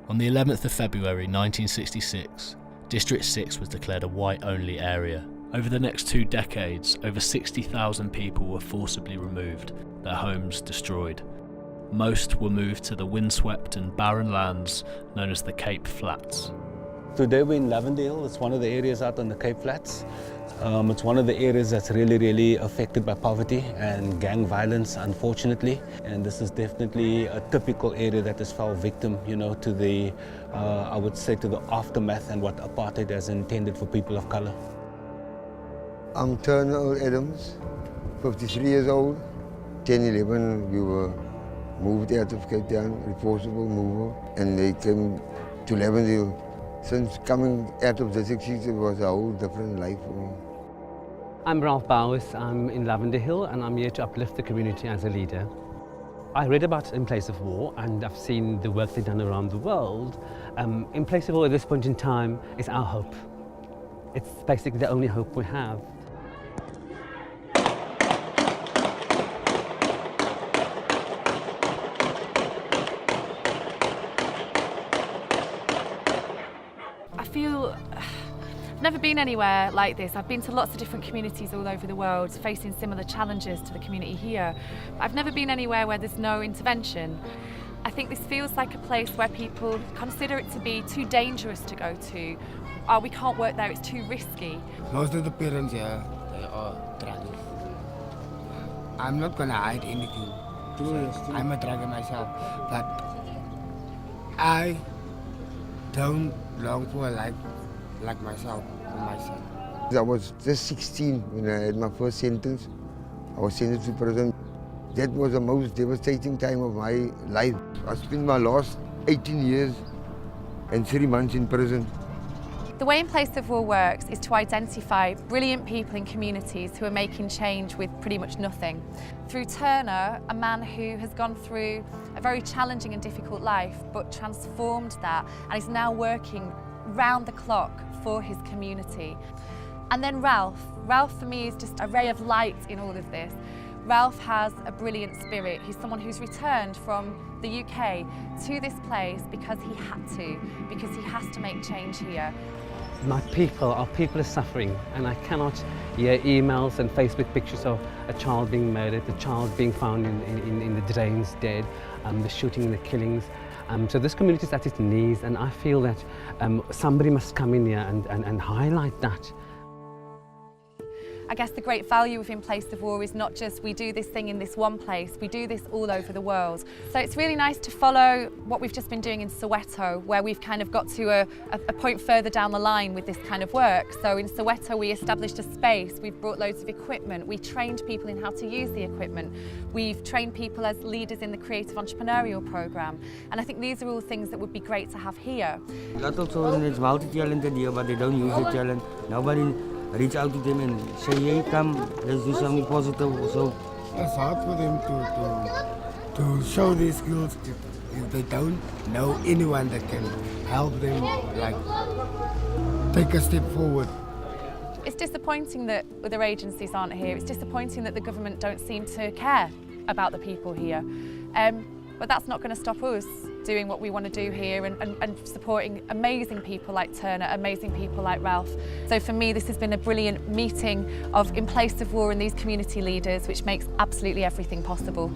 On the 11th of February 1966, District 6 was declared a white-only area. Over the next 2 decades, over 60,000 people were forcibly removed, their homes destroyed. Most were moved to the windswept and barren lands known as the Cape Flats. Today we're in Lavender Hill. It's one of the areas out on the Cape Flats. It's one of the areas that's really affected by poverty and gang violence, unfortunately. And this is definitely a typical area that has fell victim, to the, I would say, to the aftermath and what apartheid has intended for people of color. I'm Turner Adams, 53 years old. 10/11, we were moved out of Cape Town, responsible mover, and they came to Lavender Hill. Since coming out of District 6, it was a whole different life for me. I'm Ralph Bowers. I'm in Lavender Hill and I'm here to uplift the community as a leader. I read about In Place of War and I've seen the work they've done around the world. In Place of War at this point in time is our hope. It's basically the only hope we have. I've never been anywhere like this. I've been to lots of different communities all over the world facing similar challenges to the community here. But I've never been anywhere where there's no intervention. I think this feels like a place where people consider it to be too dangerous to go to. Oh, we can't work there, it's too risky. Most of the parents here, they are druggers. I'm not gonna hide anything. I'm a drugger myself, but I don't long for a life like myself or myself. I was just 16 when I had my first sentence. I was sentenced to prison. That was the most devastating time of my life. I spent my last 18 years and 3 months in prison. The way In Place of War works is to identify brilliant people in communities who are making change with pretty much nothing. Through Turner, a man who has gone through a very challenging and difficult life but transformed that and is now working round the clock for his community. And then Ralph. Ralph for me is just a ray of light in all of this. Ralph has a brilliant spirit. He's someone who's returned from the UK to this place because he had to, because he has to make change here. Our people are suffering, and I cannot hear emails and Facebook pictures of a child being murdered, the child being found in the drains dead, the shooting and the killings. So this community is at its knees, and I feel that somebody must come in here and highlight that. I guess the great value of In Place of War is not just we do this thing in this one place, we do this all over the world. So it's really nice to follow what we've just been doing in Soweto, where we've kind of got to a point further down the line with this kind of work. So in Soweto we established a space, we've brought loads of equipment, we trained people in how to use the equipment, we've trained people as leaders in the creative entrepreneurial programme, and I think these are all things that would be great to have here. A lot of children is multi-talented here, but they don't use the talent. Nobody reach out to them and say, hey, come, let's do something positive. So it's hard for them to show their skills if they don't know anyone that can help them, like, take a step forward. It's disappointing that other agencies aren't here. It's disappointing that the government don't seem to care about the people here. But that's not going to stop us doing what we want to do here and supporting amazing people like Turner, amazing people like Ralph. So for me, this has been a brilliant meeting of In Place of War and these community leaders, which makes absolutely everything possible.